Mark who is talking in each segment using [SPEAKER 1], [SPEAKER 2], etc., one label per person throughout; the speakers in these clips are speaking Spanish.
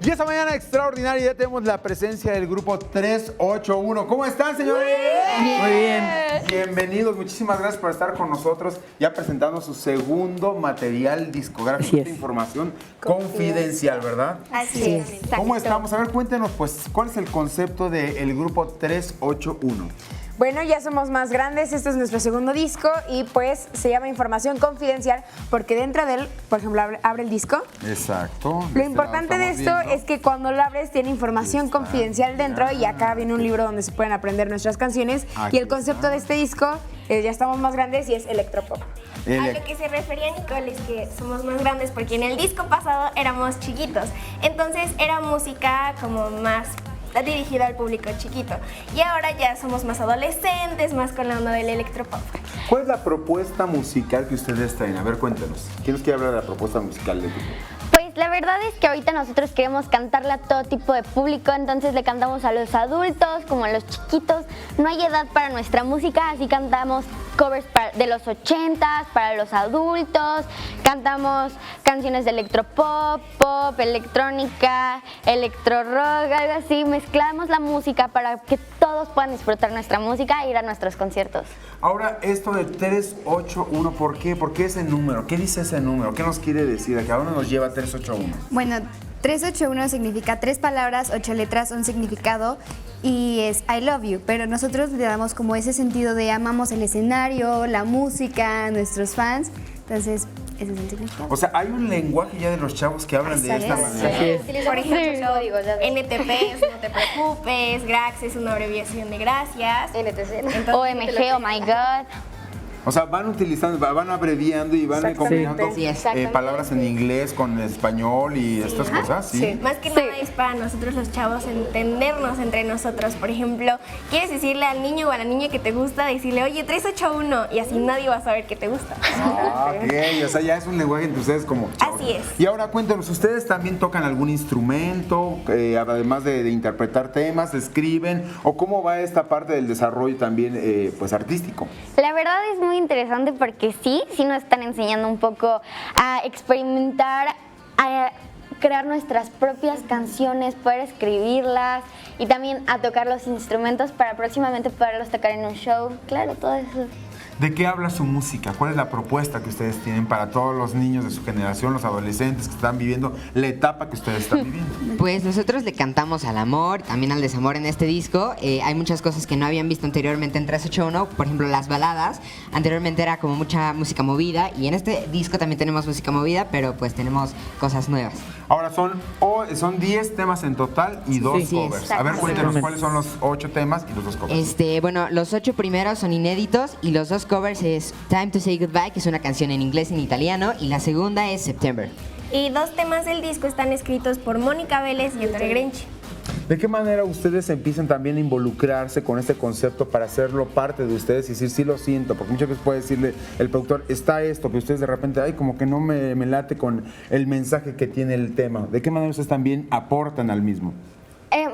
[SPEAKER 1] Y esta mañana extraordinaria ya tenemos la presencia del grupo 381. ¿Cómo están, señores?
[SPEAKER 2] Bien. Muy bien.
[SPEAKER 1] Bienvenidos, muchísimas gracias por estar con nosotros, ya presentando su segundo material discográfico. Esta información confidencial, ¿verdad?
[SPEAKER 3] Así es.
[SPEAKER 1] ¿Cómo estamos? A ver, cuéntenos, pues, ¿cuál es el concepto del grupo 381?
[SPEAKER 3] Bueno, ya somos más grandes, este es nuestro segundo disco y pues se llama Información Confidencial porque dentro de él, por ejemplo, abre el disco.
[SPEAKER 1] Exacto.
[SPEAKER 3] Lo importante de esto es que cuando lo abres tiene información confidencial dentro y acá viene un libro donde se pueden aprender nuestras canciones y el concepto de este disco, ya estamos más grandes y es electropop.
[SPEAKER 4] A lo que se refería Nicole es que somos más grandes porque en el disco pasado éramos chiquitos, entonces era música como más dirigida al público chiquito y ahora ya somos más adolescentes, más con la onda del electropop.
[SPEAKER 1] ¿Cuál es la propuesta musical que ustedes traen? A ver, cuéntenos. ¿Quién nos quiere hablar de la propuesta musical del grupo?
[SPEAKER 5] Pues la verdad es que ahorita nosotros queremos cantarle a todo tipo de público, entonces le cantamos a los adultos como a los chiquitos. No hay edad para nuestra música, así cantamos covers de los 80s para los adultos, cantamos canciones de electropop, pop, electrónica, electro rock, algo así. Mezclamos la música para que todos puedan disfrutar nuestra música e ir a nuestros conciertos.
[SPEAKER 1] Ahora, esto de 381, ¿por qué? ¿Por qué ese número? ¿Qué dice ese número? ¿Qué nos quiere decir? ¿A cada uno nos lleva 381?
[SPEAKER 6] Bueno, 381 significa 3 palabras, 8 letras, un significado y es I love you, pero nosotros le damos como ese sentido de amamos el escenario, la música, nuestros fans, entonces ese es el significado.
[SPEAKER 1] O sea, hay un lenguaje ya de los chavos que hablan de esta manera.
[SPEAKER 4] Por ejemplo, NTP es no te preocupes, GRACS es una abreviación de gracias,
[SPEAKER 5] NTC, OMG, oh my god.
[SPEAKER 1] O sea, van utilizando, van abreviando y van combinando palabras en inglés con español y estas cosas, ¿sí?
[SPEAKER 4] Sí. Más que nada es para nosotros los chavos entendernos entre nosotros. Por ejemplo, quieres decirle al niño o a la niña que te gusta, decirle, oye, 381, y así nadie va a saber que te gusta.
[SPEAKER 1] Ah, ok, o sea, ya es un lenguaje entre ustedes como chavos.
[SPEAKER 4] Así es.
[SPEAKER 1] Y ahora cuéntanos, ¿ustedes también tocan algún instrumento, además de interpretar temas, escriben, o cómo va esta parte del desarrollo también, pues, artístico?
[SPEAKER 5] La verdad es muy interesante porque sí nos están enseñando un poco a experimentar, a crear nuestras propias canciones, poder escribirlas y también a tocar los instrumentos para próximamente poderlos tocar en un show. Claro, todo eso.
[SPEAKER 1] ¿De qué habla su música? ¿Cuál es la propuesta que ustedes tienen para todos los niños de su generación, los adolescentes que están viviendo la etapa que ustedes están viviendo?
[SPEAKER 2] Pues nosotros le cantamos al amor, también al desamor en este disco. Hay muchas cosas que no habían visto anteriormente en 381, por ejemplo las baladas. Anteriormente era como mucha música movida y en este disco también tenemos música movida, pero pues tenemos cosas nuevas.
[SPEAKER 1] Ahora son 10 temas en total y 2 covers. A ver, cuéntenos cuáles son los 8 temas y los 2 covers.
[SPEAKER 2] Bueno, los 8 primeros son inéditos y los 2 covers es Time to Say Goodbye, que es una canción en inglés y en italiano, y la segunda es September.
[SPEAKER 4] Y 2 temas del disco están escritos por Mónica Vélez y Ettore Grenchi.
[SPEAKER 1] ¿De qué manera ustedes empiezan también a involucrarse con este concepto para hacerlo parte de ustedes y decir, sí lo siento? Porque muchas veces puede decirle el productor, está esto, que ustedes de repente, ay, como que no me late con el mensaje que tiene el tema. ¿De qué manera ustedes también aportan al mismo?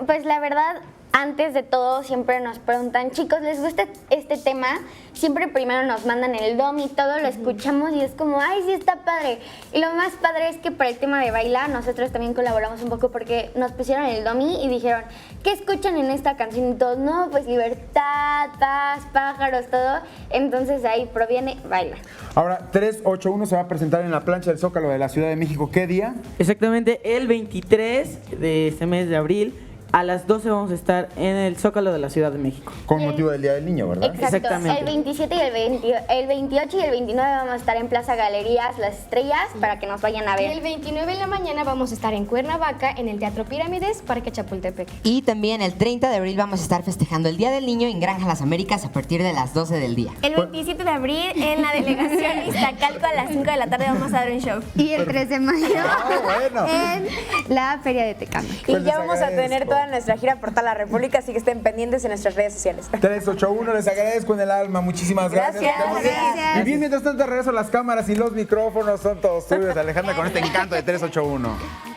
[SPEAKER 5] Pues la verdad, antes de todo siempre nos preguntan, chicos, ¿les gusta este tema? Siempre primero nos mandan el DOM y todo lo escuchamos y es como, ay, sí está padre. Y lo más padre es que para el tema de bailar nosotros también colaboramos un poco porque nos pusieron el DOMI y dijeron, ¿qué escuchan en esta canción? Y todos, no, pues libertad, paz, pájaros, todo. Entonces de ahí proviene bailar.
[SPEAKER 1] Ahora, 381 se va a presentar en la plancha del Zócalo de la Ciudad de México. ¿Qué día?
[SPEAKER 7] Exactamente, el 23 de este mes de abril. A las 12 vamos a estar en el Zócalo de la Ciudad de México.
[SPEAKER 1] Con motivo del Día del Niño, ¿verdad?
[SPEAKER 5] Exacto.
[SPEAKER 7] Exactamente.
[SPEAKER 5] El 27 y el 28 y el 29 vamos a estar en Plaza Galerías Las Estrellas para que nos vayan a
[SPEAKER 8] Y
[SPEAKER 5] ver.
[SPEAKER 8] el 29 en la mañana vamos a estar en Cuernavaca, en el Teatro Pirámides, Parque Chapultepec.
[SPEAKER 2] Y también el 30 de abril vamos a estar festejando el Día del Niño en Granja Las Américas a partir de las 12 del día.
[SPEAKER 4] El 27 de abril en la delegación Iztacalco a las 5 de la tarde vamos a dar un show.
[SPEAKER 6] Y el 3 de mayo en la Feria de Tecama.
[SPEAKER 3] Y ya vamos a tener toda nuestra gira por toda la República, así que estén pendientes en nuestras redes sociales.
[SPEAKER 1] 381, les agradezco en el alma, muchísimas gracias.
[SPEAKER 6] Gracias.
[SPEAKER 1] Y bien, mientras tanto regreso las cámaras y los micrófonos son todos tuyos, Alejandra, con este encanto de 381.